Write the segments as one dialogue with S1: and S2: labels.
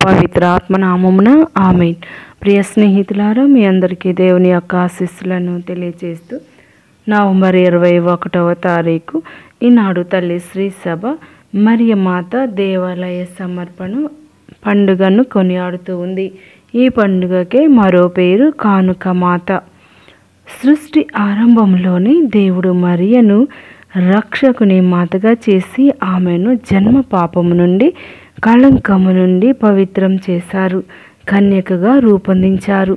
S1: పవిత్రాత్మ నామమున ఆమేన్. ప్రియ స్నేహితులారా, మీ అందరికీ దేవుని యొక్క ఆశీస్సులను తెలియజేస్తూ నవంబర్ 21వ తారీఖు ఈనాడు తల్లి శ్రీ సభ మరియమాత దేవాలయ సమర్పణ పండుగను కొనియాడుతూ ఉంది. ఈ పండుగకే మరో పేరు కానుక మాత. సృష్టి ఆరంభంలోనే దేవుడు మరియను రక్షకుని మాతగా చేసి ఆమెను జన్మ పాపము నుండి కళంకము నుండి పవిత్రం చేశారు, కన్యకగా రూపొందించారు.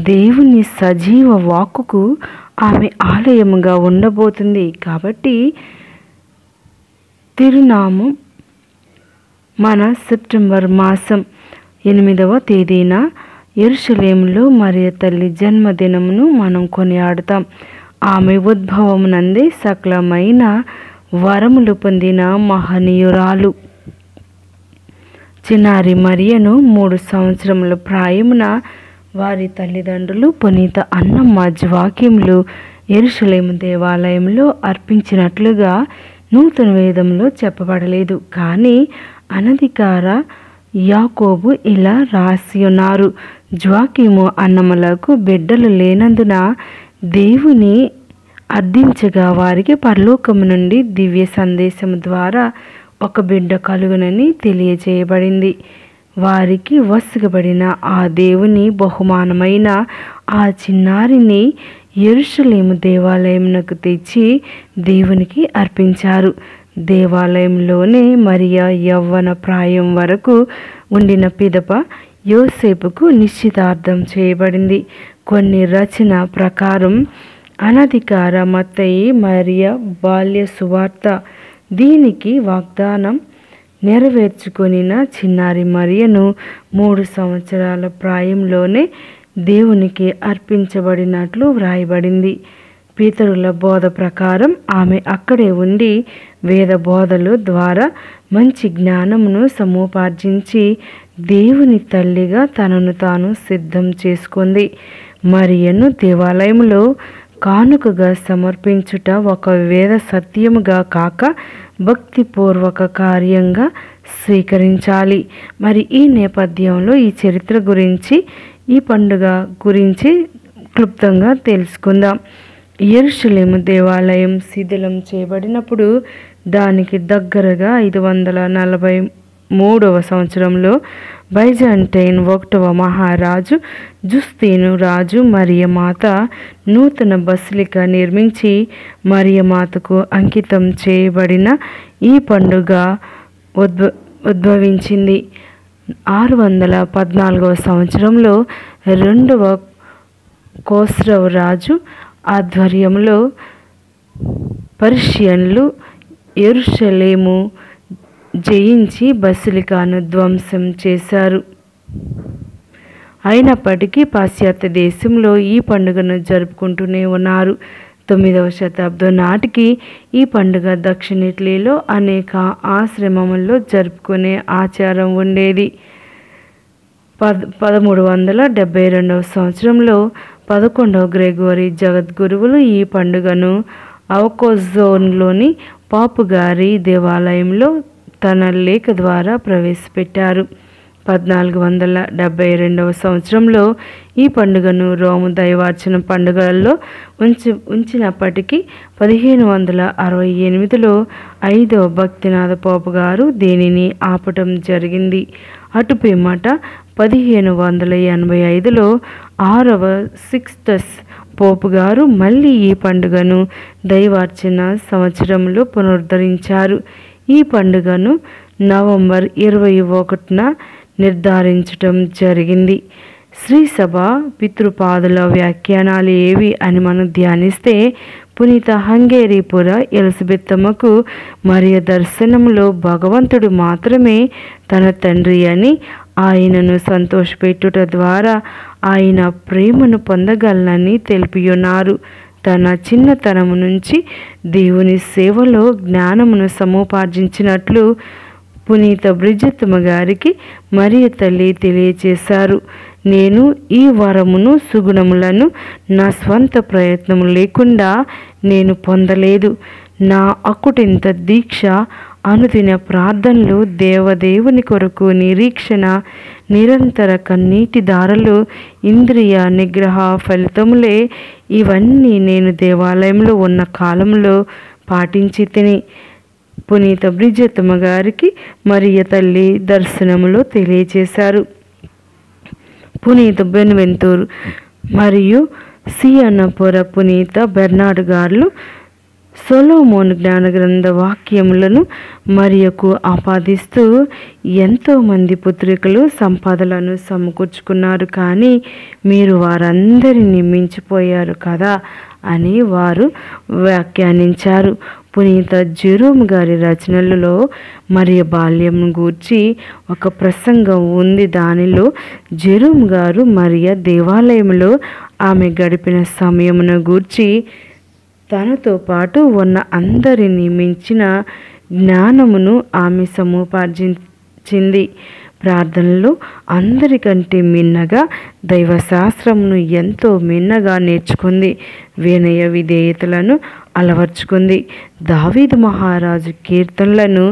S1: దేవుని సజీవ వాక్కుకు ఆమె ఆలయముగా ఉండబోతుంది. కాబట్టి తిరునామం మన సెప్టెంబర్ మాసం 8వ తేదీన యెరూషలేములో మరియ తల్లి జన్మదినమును మనం కొనియాడుతాం. ఆమె ఉద్భవమునందే సకలమైన వరములు పొందిన మహనీయురాలు. చిన్నారి మరియను 3 సంవత్సరముల ప్రాయమున వారి తల్లిదండ్రులు పునీత అన్నమ్మ జ్వాక్యములు యెరూషలేము దేవాలయంలో అర్పించినట్లుగా నూతన వేదంలో చెప్పబడలేదు. కానీ అనధికార యాకోబు ఇలా రాసి ఉన్నారు: జ్వాక్యము అన్నములకు బిడ్డలు లేనందున దేవుని అర్థించగా వారికి పరలోకము నుండి దివ్య సందేశము ద్వారా ఒక బిడ్డ కలుగునని తెలియజేయబడింది. వారికి వసగబడిన ఆ దేవుని బహుమానమైన ఆ చిన్నారిని యెరూషలేము దేవాలయమునకు తెచ్చి దేవునికి అర్పించారు. దేవాలయంలోనే మరియా యవ్వన ప్రాయం వరకు ఉండిన పిదప యోసేపుకు నిశ్చితార్థం చేయబడింది. కొన్ని రచన ప్రకారం అనధికార మత్తయి మరియా బాల్య సువార్త దీనికి వాగ్దానం నెరవేర్చుకొనిన చిన్నారి మరియను 3 సంవత్సరాల ప్రాయంలోనే దేవునికి అర్పించబడినట్లు వ్రాయబడింది. పితరుల బోధ ప్రకారం ఆమె అక్కడే ఉండి వేద బోధల ద్వారా మంచి జ్ఞానమును సముపార్జించి దేవుని తల్లిగా తనను తాను సిద్ధం చేసుకుంది. మరియను దేవాలయంలో కానుకగా సమర్పించుట ఒక వేద సత్యముగా కాక భక్తిపూర్వక కార్యంగా స్వీకరించాలి. మరి ఈ నేపథ్యంలో ఈ చరిత్ర గురించి, ఈ పండుగ గురించి క్లుప్తంగా తెలుసుకుందాం. యెరూషలేము దేవాలయం శిథిలం చేయబడినప్పుడు దానికి దగ్గరగా 543వ సంవత్సరంలో బైజాంటైన్ 1వ మహారాజు జుస్తీను రాజు మరియమాత నూతన బసిలికా నిర్మించి మరియమాతకు అంకితం చేయబడిన ఈ పండుగ ఉద్భవించింది. 614వ సంవత్సరంలో 2వ కోస్రవ రాజు ఆధ్వర్యంలో పర్షియన్లు యెరూషలేము జయించి బసిలికాను ధ్వంసం చేశారు. అయినప్పటికీ పాశ్చాత్య దేశంలో ఈ పండుగను జరుపుకుంటూనే ఉన్నారు. 9వ శతాబ్దం నాటికి ఈ పండుగ దక్షిణ ఇటలీలో అనేక ఆశ్రమముల్లో జరుపుకునే ఆచారం ఉండేది. 1372వ సంవత్సరంలో 11వ గ్రెగోరీ జగద్గురువులు ఈ పండుగను అవకోజోన్లోని పాపుగారి దేవాలయంలో తన లేఖ ద్వారా ప్రవేశపెట్టారు. 1472వ సంవత్సరంలో ఈ పండుగను రోము దైవార్చన పండుగలలో ఉంచినప్పటికీ 1568లో 5వ భక్తినాథ పోపు గారు దీనిని ఆపటం జరిగింది. అటు పిమ్మట 1585లో 6వ సిక్స్టస్ పోపు గారు మళ్ళీ ఈ పండుగను దైవార్చన సంవత్సరంలో పునరుద్ధరించారు. ఈ పండుగను నవంబర్ 21న నిర్ధారించటం జరిగింది. శ్రీసభ పితృపాదుల వ్యాఖ్యానాలు ఏవి అని మనం ధ్యానిస్తే, పునీత హంగేరీపుర ఎలిజబెత్తమ్మకు మరియ దర్శనంలో భగవంతుడు మాత్రమే తన తండ్రి అని, ఆయనను సంతోషపెట్టుట ద్వారా ఆయన ప్రేమను పొందగలనని తెలిపియున్నారు. తన చిన్నతనము నుంచి దేవుని సేవలో జ్ఞానమును సముపార్జించినట్లు పునీత బ్రిజిత్తమ్మ గారికి మరియ తల్లి తెలియచేశారు. నేను ఈ వరమును సుగుణములను నా స్వంత ప్రయత్నము లేకుండా నేను పొందలేదు. నా అకుటింత దీక్ష అనుదిన ప్రార్థనలు, దేవదేవుని కొరకు నిరీక్షణ, నిరంతర కన్నీటి దారలు, ఇంద్రియ నిగ్రహ ఫలితములే. ఇవన్నీ నేను దేవాలయంలో ఉన్న కాలంలో పాటించి తిని. పునీత బ్రిజెత్తమ్మ గారికి మరియ తల్లి దర్శనములో తెలియచేశారు. పునీత బెన్వెంతూర్ మరియు సియన్నపుర పునీత బెర్నార్డ్ గారు సొలొమోను జ్ఞానగ్రంథ వాక్యములను మరియకు ఆపాదిస్తూ ఎంతోమంది పుత్రికలు సంపదలను సమకూర్చుకున్నారు, కానీ మీరు వారందరినీ మించిపోయారు కదా అని వారు వ్యాఖ్యానించారు. పునీత జెరోమ్ గారి రచనలలో మరియ బాల్యం గూర్చి ఒక ప్రసంగం ఉంది. దానిలో జెరోమ్ గారు మరియ దేవాలయంలో ఆమె గడిపిన సమయమును గూర్చి తనతో పాటు ఉన్న అందరినీ మించిన జ్ఞానమును ఆమె సముపార్జించింది. ప్రార్థనలో అందరికంటే మిన్నగా దైవశాస్త్రమును ఎంతో మిన్నగా నేర్చుకుంది. వినయ విధేయతలను అలవర్చుకుంది. దావీదు మహారాజు కీర్తనలను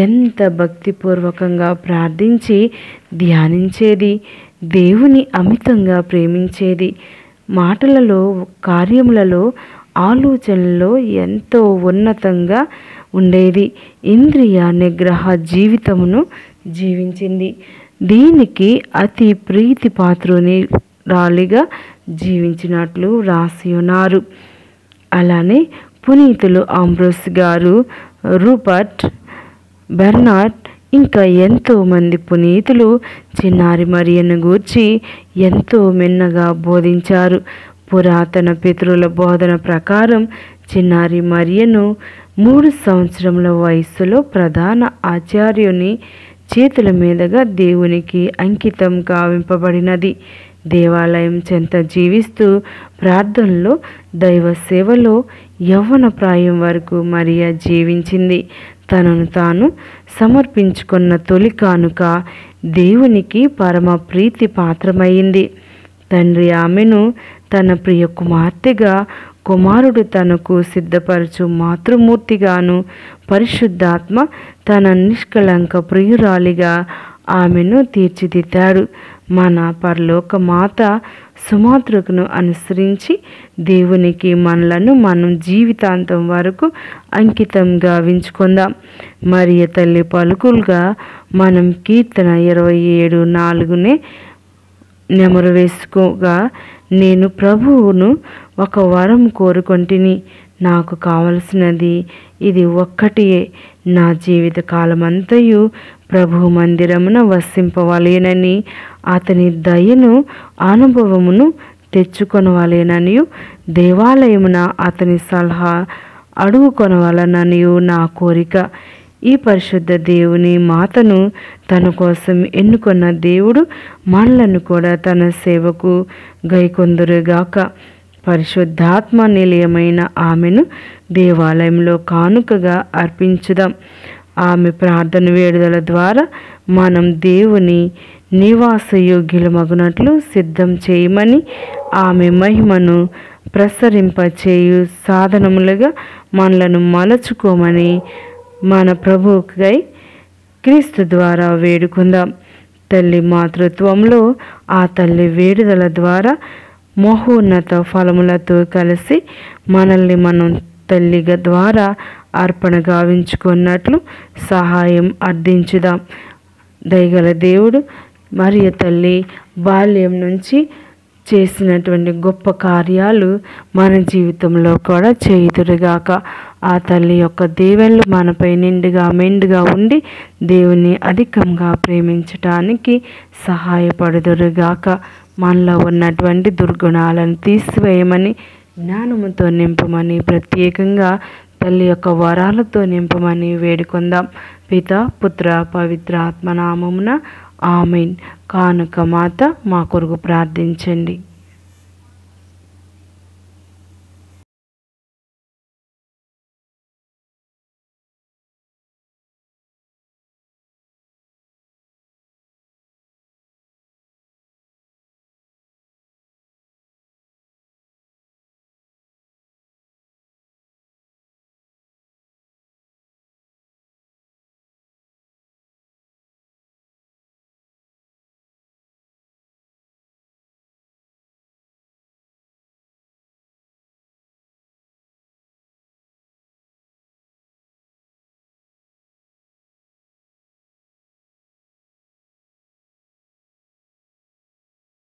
S1: ఎంత భక్తిపూర్వకంగా ప్రార్థించి ధ్యానించేది. దేవుని అమితంగా ప్రేమించేది. మాటలలో, కార్యములలో, ఆలోచనలో ఎంతో ఉన్నతంగా ఉండేది. ఇంద్రియ నిగ్రహ జీవితమును జీవించింది. దీనికి అతి ప్రీతి పాత్రురాలిగా జీవించినట్లు రాసి ఉన్నారు. అలానే పునీతులు అంబ్రోస్ గారు, రూపర్ట్, బెర్నార్డ్ ఇంకా ఎంతోమంది పునీతులు చిన్నారి మరియను గూర్చి ఎంతో మిన్నగా బోధించారు. పురాతన పితరుల బోధన ప్రకారం చిన్నారి మరియను 3 సంవత్సరముల వయస్సులో ప్రధాన ఆచార్యుని చేతుల మీదుగా దేవునికి అంకితం గావింపబడినది. దేవాలయం చెంత జీవిస్తూ ప్రార్థనలో, దైవ సేవలో యవ్వన ప్రాయం వరకు మరియ జీవించింది. తనను తాను సమర్పించుకున్న తొలి కానుక దేవునికి పరమ ప్రీతి పాత్రమైంది. తండ్రి ఆమెను తన ప్రియ కుమార్తెగా, కుమారుడు తనకు సిద్ధపరచు మాతృమూర్తిగాను, పరిశుద్ధాత్మ తన నిష్కళంక ప్రియురాలిగా ఆమెను తీర్చిదిద్దాడు. మన పరలోక మాత సుమాతృకను అనుసరించి దేవునికి మనలను మనం జీవితాంతం వరకు అంకితం గావించుకుందాం. మరియ తల్లి పలుకులుగా మనం కీర్తన 27:4 నెమరు వేసుకోగా, నేను ప్రభువును ఒక వరం కోరుకొంటిని, నాకు కావలసినది ఇది ఒక్కటియే, నా జీవిత కాలమంతయు ప్రభు మందిరమున వసింపవలేనని, అతని దయను అనుభవమును తెచ్చుకొనవలేననియు, దేవాలయమున అతని సలహా అడుగుకొనవలననియు నా కోరిక. ఈ పరిశుద్ధ దేవుని మాతను తన కోసం ఎన్నుకున్న దేవుడు మనలను కూడా తన సేవకు గైకొందురుగాక. పరిశుద్ధాత్మ నిలయమైన ఆమెను దేవాలయంలో కానుకగా అర్పించుదాం. ఆమె ప్రార్థన వేడుదల ద్వారా మనం దేవుని నివాసయోగ్యులమగునట్లు సిద్ధం చేయమని, ఆమె మహిమను ప్రసరింపచేయు సాధనములుగా మనలను మలచుకోమని మన ప్రభువుకై క్రీస్తు ద్వారా వేడుకుందాం. తల్లి మాతృత్వంలో ఆ తల్లి వేడుదల ద్వారా మహోన్నత ఫలములతో కలిసి మనల్ని మనం తల్లిగా ద్వారా అర్పణ గావించుకున్నట్లు సహాయం అర్థించుదాం. దయగల దేవుడు మరియ తల్లి బాల్యం నుంచి చేసినటువంటి గొప్ప కార్యాలు మన జీవితంలో కూడా చేయుదురుగాక. ఆ తల్లి యొక్క దీవెనలు మనపై నిండుగా మెండుగా ఉండి దేవుని అధికంగా ప్రేమించటానికి సహాయపడుదురుగాక. మనలో ఉన్నటువంటి దుర్గుణాలను తీసివేయమని, జ్ఞానముతో నింపమని, ప్రత్యేకంగా తల్లి యొక్క వరాలతో నింపమని వేడుకుందాం. పిత, పుత్ర, పవిత్ర ఆత్మ నామమున ఆమెన్. కానుక మాత మా కొరకు ప్రార్థించండి.